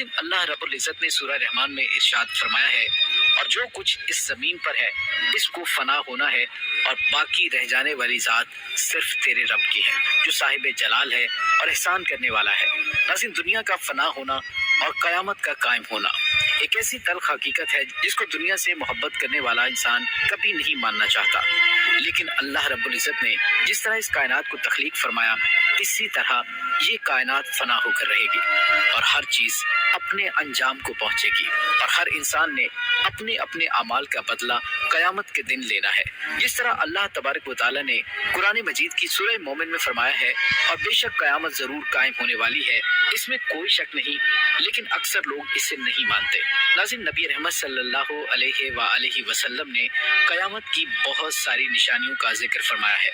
اللہ رب العزت نے سورہ رحمان میں ارشاد فرمایا ہے، اور جو کچھ اس زمین پر ہے اس کو فنا ہونا ہے، اور باقی رہ جانے والی ذات صرف تیرے رب کی ہے جو صاحب جلال ہے اور احسان کرنے والا ہے۔ ناظرین، دنیا کا فنا ہونا اور قیامت کا قائم ہونا ایک ایسی تلخ حقیقت ہے جس کو دنیا سے محبت کرنے والا انسان کبھی نہیں ماننا چاہتا، لیکن اللہ رب العزت نے جس طرح اس کائنات کو تخلیق فرمایا اسی طرح یہ کائنات فنا ہو کر رہے گی، اور ہر چیز اپنے انجام کو پہنچے گی، اور ہر انسان نے اپنے اپنے اعمال کا بدلہ قیامت کے دن لینا ہے۔ جس طرح اللہ تبارک و تعالیٰ نے قرآن مجید کی سورہ مومن میں فرمایا ہے، اور بے شک قیامت ضرور قائم ہونے والی ہے، اس میں کوئی شک نہیں، لیکن اکثر لوگ اسے نہیں مانتے۔ ناظرین، نبی رحمت صلی اللہ علیہ وآلہ وسلم نے قیامت کی بہت ساری نشانیوں کا ذکر فرمایا ہے۔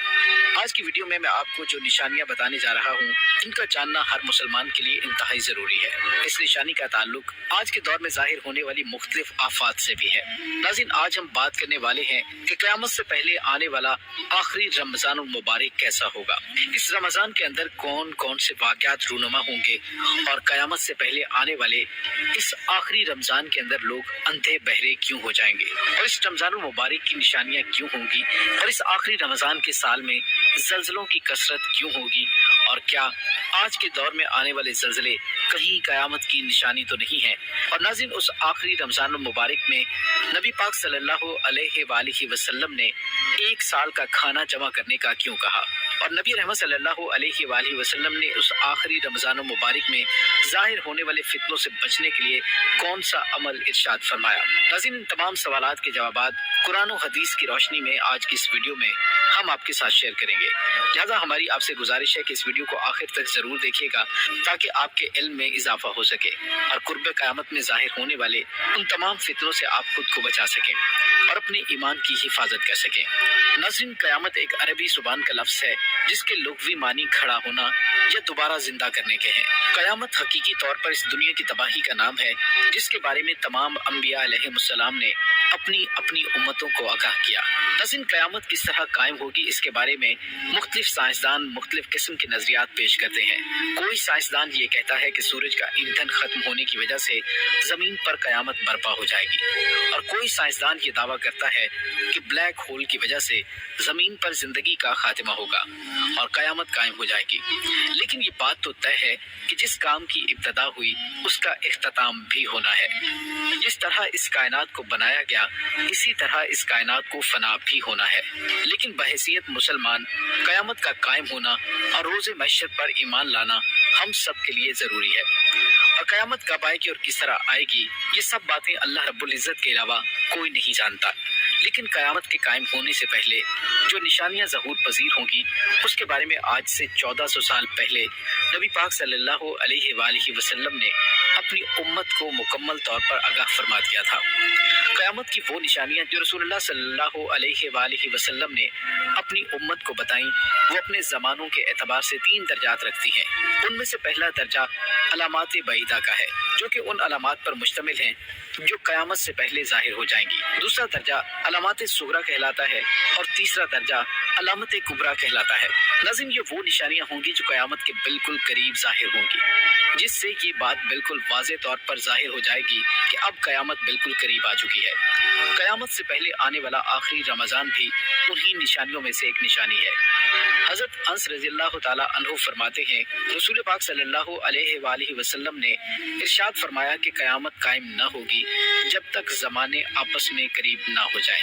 آج کی ویڈیو میں آپ کو جو نشانیاں بتانے جا رہا ہوں ان کا جاننا ہر مسلمان کے لیے انتہائی ضروری ہے۔ اس نشانی کا تعلق آج کے دور میں ظاہر ہونے والی مختلف آفات سے بھی ہے۔ ناظرین، آج ہم بات کرنے والے ہیں کہ قیامت سے پہلے آنے والا آخری رمضان المبارک کیسا ہوگا، اس رمضان کے اندر کون کون سے واقعات رونما ہوں گے، اور قیامت سے پہلے آنے والے اس آخری رمضان کے اندر لوگ اندھے بہرے کیوں ہو جائیں گے، اور اس رمضان المبارک کی نشانیاں کیوں ہوں گی، اور اس آخری رمضان کے سال میں زلزلوں کی کثرت کیوں ہوگی، اور کیا آج کے دور میں آنے والے زلزلے کہیں قیامت کی نشانی تو نہیں ہے۔ اور ناظرین، اس آخری رمضان المبارک میں نبی پاک صلی اللہ علیہ وآلہ وسلم نے ایک سال کا کھانا جمع کرنے کا کیوں کہا، اور نبی رحمت صلی اللہ علیہ وآلہ وسلم نے اس آخری رمضان المبارک میں ظاہر ہونے والے فتنوں سے بچنے کے لیے کون سا عمل ارشاد فرمایا۔ ناظرین، ان تمام سوالات کے جوابات قرآن و حدیث کی روشنی میں آج کی اس ویڈیو میں ہم آپ کے ساتھ شیئر کریں گے، لہٰذا ہماری آپ سے گزارش ہے کہ اس ویڈیو کو آخر تک ضرور دیکھیے گا تاکہ آپ کے علم میں اضافہ ہو سکے اور قرب قیامت میں ظاہر ہونے والے ان تمام فتنوں سے آپ خود کو بچا سکیں اور اپنے ایمان کی حفاظت کر سکیں۔ ناظرین، قیامت ایک عربی زبان کا لفظ ہے جس کے لغوی معنی کھڑا ہونا یا دوبارہ زندہ کرنے کے ہیں۔ قیامت حقیقی طور پر اس دنیا کی تباہی کا نام ہے جس کے بارے میں تمام انبیاء علیہ السلام نے اپنی اپنی امتوں کو آگاہ کیا۔ ناظرین، قیامت کس طرح قائم ہوگی اس کے بارے میں مختلف سائنسدان مختلف قسم کے نظریات پیش کرتے ہیں۔ کوئی سائنسدان یہ کہتا ہے کہ سورج کا ایندھن ختم ہونے کی وجہ سے زمین پر قیامت برپا ہو جائے گی، اور کوئی سائنسدان یہ دعویٰ کرتا ہے کہ بلیک ہول کی وجہ سے زمین پر زندگی کا خاتمہ ہوگا اور قیامت قائم ہو جائے گی۔ لیکن یہ بات تو طے ہے کہ جس کام کی ابتدا ہوئی اس کا اختتام بھی ہونا ہے۔ جس طرح اس کائنات کو بنایا گیا اسی طرح اس کائنات کو فنا بھی ہونا ہے، لیکن بحیثیت مسلمان قیامت کا قائم ہونا اور روز محشر پر ایمان لانا ہم سب کے لیے ضروری ہے۔ اور قیامت کب آئے گی اور کس طرح آئے گی یہ سب باتیں اللہ رب العزت کے علاوہ کوئی نہیں جانتا، لیکن قیامت کے قائم ہونے سے پہلے جو نشانیاں ظہور پذیر ہوں گی اس کے بارے میں آج سے 1400 سال پہلے نبی پاک صلی اللہ علیہ وآلہ وسلم نے اپنی امت کو مکمل طور پر آگاہ فرما دیا تھا۔ قیامت کی وہ نشانیاں جو رسول اللہ صلی اللہ علیہ وآلہ وسلم نے اپنی امت کو بتائیں وہ اپنے زمانوں کے اعتبار سے 3 درجات رکھتی ہیں۔ ان میں سے پہلا درجہ علامات بعیدہ کا ہے جو کہ ان علامات پر مشتمل ہیں جو قیامت سے پہلے ظاہر ہو جائیں گی۔ دوسرا درجہ علامات صغریٰ کہلاتا ہے، اور تیسرا درجہ علامت کبریٰ کہلاتا ہے۔ ناظرین، یہ وہ نشانیاں ہوں گی جو قیامت کے بالکل قریب ظاہر ہوں گی، جس سے یہ بات بالکل واضح طور پر ظاہر ہو جائے گی کہ اب قیامت بالکل قریب آ چکی ہے۔ قیامت سے پہلے آنے والا آخری رمضان بھی انہی نشانیوں میں سے ایک نشانی ہے۔ حضرت انس رضی اللہ تعالیٰ عنہ فرماتے ہیں، رسول پاک صلی اللہ علیہ وآلہ وسلم نے ارشاد فرمایا کہ قیامت قائم نہ ہوگی جب تک زمانے آپس میں قریب نہ ہو جائیں۔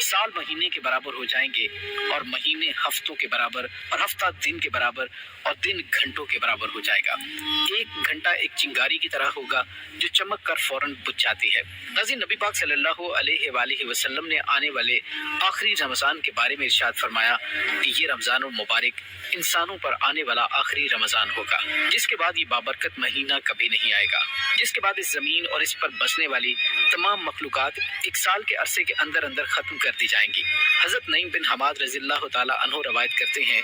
سال مہینے کے برابر ہو جائیں گے، اور مہینے ہفتوں کے برابر، اور ہفتہ دن کے برابر، اور دن گھنٹوں کے برابر ہو جائے گا۔ ایک گھنٹہ ایک چنگاری کی طرح ہوگا جو چمک کر فوراً بجھ جاتی ہے۔ ناظرین، نبی پاک صلی اللہ علیہ وآلہ وسلم نے آنے والے آخری رمضان کے بارے میں ارشاد فرمایا کہ یہ رمضان المبارک انسانوں پر آنے والا آخری رمضان ہوگا، جس کے بعد یہ بابرکت مہینہ کبھی نہیں آئے گا، جس کے بعد اس زمین اور اس پر بسنے والی تمام مخلوقات ایک سال کے عرصے کے اندر اندر ختم کر دی جائیں گی۔ حضرت نعیم بن حماد رضی اللہ تعالیٰ عنہ روایت کرتے ہیں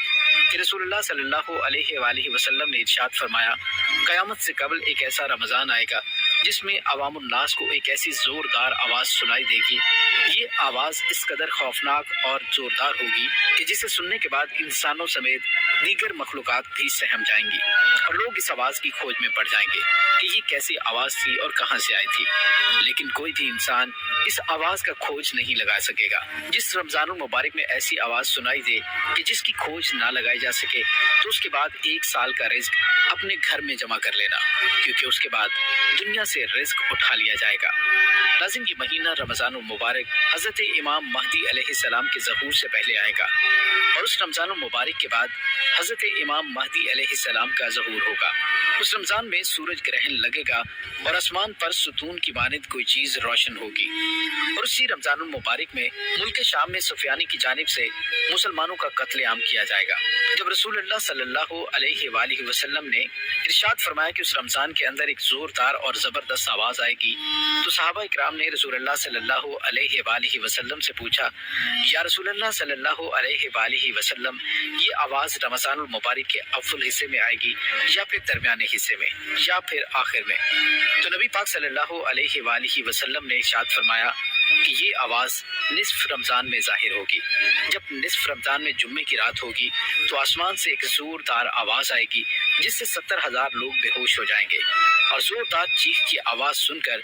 کہ رسول اللہ صلی اللہ علیہ وآلہ وسلم نے ارشاد فرمایا، قیامت سے قبل ایک ایسا رمضان آئے گا جس میں عوام الناس کو ایک ایسی زوردار آواز سنائی دے گی. یہ آواز اس قدر خوفناک اور زوردار ہوگی کہ جسے سننے کے بعد انسانوں سمیت دیگر مخلوقات بھی سہم جائیں گی اور لوگ اس آواز کی کھوج میں پڑ جائیں گے کہ یہ کیسی آواز تھی اور کہاں سے آئی تھی. لیکن کوئی بھی انسان اس آواز کا کھوج نہیں لگا سکے گا. جس رمضان المبارک میں ایسی آواز سنائی دے کہ جس کی کھوج نہ لگائی جا سکے تو اس کے بعد 1 سال کا رزق اپنے گھر میں جمع کر لینا، کیونکہ اس کے بعد دنیا سے رزق اٹھا لیا جائے گا. ناظرین، یہ مہینہ رمضان المبارک حضرت امام مہدی علیہ السلام کے ظہور سے پہلے آئے گا اور اس رمضان المبارک کے بعد حضرت امام مہدی علیہ السلام کا ظہور ہوگا. اس رمضان میں سورج گرہن لگے گا اور آسمان پر ستون کی مانند کوئی چیز روشن ہوگی. اور اسی رمضان المبارک میں ملک شام میں سفیانی کی جانب سے مسلمانوں کا قتل عام کیا جائے گا. جب رسول اللہ صلی اللہ علیہ وآلہ وسلم نے ارشاد فرمایا کہ اس رمضان کے اندر ایک زوردار اور زبردست آواز آئے گی تو صحابہ اکرام نے رسول اللہ صلی اللہ علیہ وآلہ وسلم سے پوچھا، یا رسول اللہ صلی اللہ علیہ وآلہ وسلم، یہ آواز رمضان المبارک کے اول حصے میں آئے گی یا پھر درمیانے حصے میں یا پھر آخر میں؟ تو نبی پاک صلی اللہ علیہ وآلہ وسلم نے ارشاد فرمایا کہ یہ آواز نصف رمضان میں ظاہر ہوگی. جب نصف رمضان میں جمعے کی رات ہوگی تو آسمان سے ایک زوردار آواز آئے گی جس سے 70,000 لوگ بے ہوش ہو جائیں گے اور زوردار چیخ کی آواز سن کر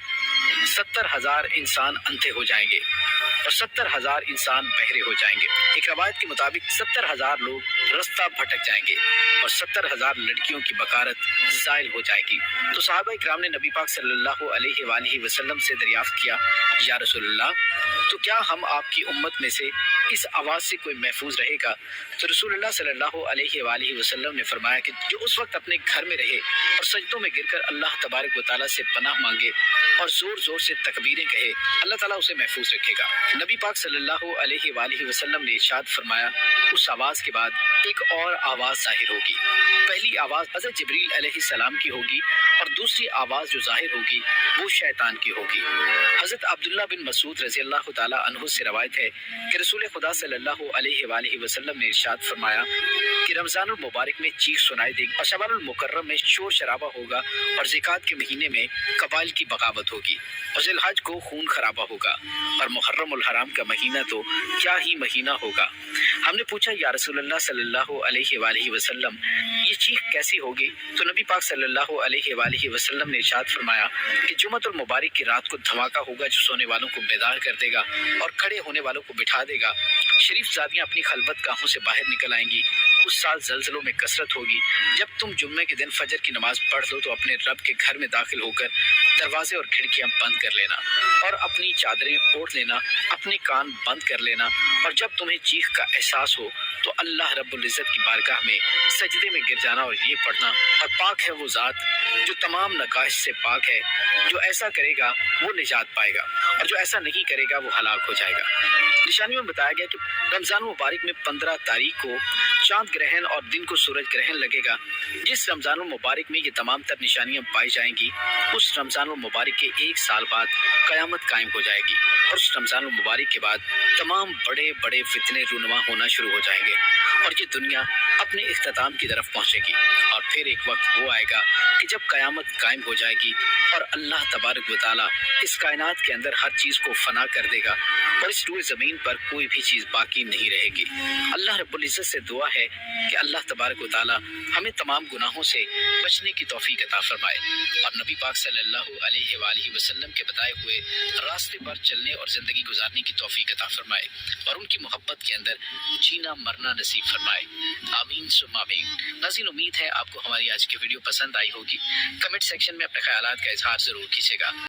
70,000 انسان اندھے ہو جائیں گے اور 70,000 انسان بہرے ہو جائیں گے. ایک روایت کے مطابق 70,000 لوگ رستہ بھٹک جائیں گے اور 70,000 لڑکیوں کی بکارت زائل ہو جائے گی. تو صحابہ اکرام نے نبی پاک صلی اللہ علیہ وآلہ وسلم سے دریافت کیا، یا رسول اللہ، تو کیا ہم آپ کی امت میں سے اس آواز سے کوئی محفوظ رہے گا؟ تو رسول اللہ صلی اللہ علیہ وآلہ وسلم نے فرمایا کہ جو اس وقت اپنے گھر میں رہے اور سجدوں میں گر کر اللہ تبارک و تعالیٰ سے پناہ مانگے اور زور زور سے تکبیریں کہے، اللہ تعالیٰ اسے محفوظ رکھے گا. نبی پاک صلی اللہ علیہ وآلہ وسلم نے ارشاد فرمایا، اس آواز کے بعد ایک اور آواز ظاہر ہوگی. پہلی آواز حضرت جبریل علیہ السلام کی ہوگی اور دوسری آواز جو ظاہر ہوگی وہ شیطان کی ہوگی. حضرت عبداللہ بن مسعود رضی اللہ تعالیٰ عنہ سے روایت ہے کہ رسول خدا صلی اللہ علیہ وآلہ وسلم نے ارشاد فرمایا کہ رمضان المبارک میں چیخ سنائی دے گی اور شوال المکرم میں شور شرابہ ہوگا اور زکوٰۃ کے مہینے میں قبائل کی بغاوت ہوگی اور ذی الحج کو خون خرابہ ہوگا اور محرم الحرام کا مہینہ تو کیا ہی مہینہ ہوگا. ہم نے پوچھا، یا رسول اللہ صلی اللہ علیہ وآلہ وسلم، یہ چیخ کیسی ہوگی؟ تو نبی پاک صلی اللہ علیہ وآلہ وسلم نے ارشاد فرمایا کہ جمعۃ المبارک کی رات کو دھماکہ ہوگا جو سونے والوں کو بیدار کر دے گا اور کھڑے ہونے والوں کو بٹھا دے گا. شریف زادیاں اپنی خلوت گاہوں سے باہر نکل آئیں گی. اس سال زلزلوں میں کثرت ہوگی. جب تم جمعے کے دن فجر کی نماز پڑھ لو تو اپنے رب کے گھر میں داخل ہو کر دروازے اور کھڑکیاں بند کر لینا اور اپنی چادریں اوڑھ لینا، اپنے کان بند کر لینا، اور جب تمہیں چیخ کا احساس ہو تو اللہ رب العزت کی بارگاہ میں سجدے میں گر جانا اور یہ پڑھنا، اور پاک ہے وہ ذات جو تمام نقائص سے پاک ہے، جو ایسا کرے گا وہ نجات پائے گا اور جو ایسا نہیں کرے گا وہ ہلاک ہو جائے گا. نشانیوں میں بتایا گیا کہ رمضان مبارک میں 15 تاریخ کو چاند گرہن اور دن کو سورج گرہن لگے گا. جس رمضان المبارک میں یہ تمام تر نشانیاں پائی جائیں گی اس رمضان المبارک کے 1 سال بعد قیامت قائم ہو جائے گی اور اس رمضان المبارک کے بعد تمام بڑے بڑے فتنے رونما ہونا شروع ہو جائیں گے اور یہ دنیا اپنے اختتام کی طرف پہنچے گی. اور پھر ایک وقت وہ آئے گا کہ جب قیامت قائم ہو جائے گی اور اللہ تبارک و تعالیٰ اس کائنات کے اندر ہر چیز کو فنا کر دے گا اور اس روئے زمین پر کوئی بھی چیز باقی نہیں رہے گی. اللہ رب العزت سے دعا ہے کہ اللہ تبارک و تعالیٰ ہمیں تمام گناہوں سے بچنے کی توفیق عطا فرمائے اور نبی پاک صلی اللہ علیہ وآلہ وسلم کے بتائے ہوئے راستے پر چلنے اور زندگی گزارنے کی توفیق عطا فرمائے اور ان کی محبت کے اندر جینا مرنا نصیب فرمائے. آمین ثم آمین. ناظرین، امید ہے آپ کو ہماری آج کی ویڈیو پسند آئی ہوگی. کمنٹ سیکشن میں اپنے خیالات کا اظہار ضرور کیجیے گا.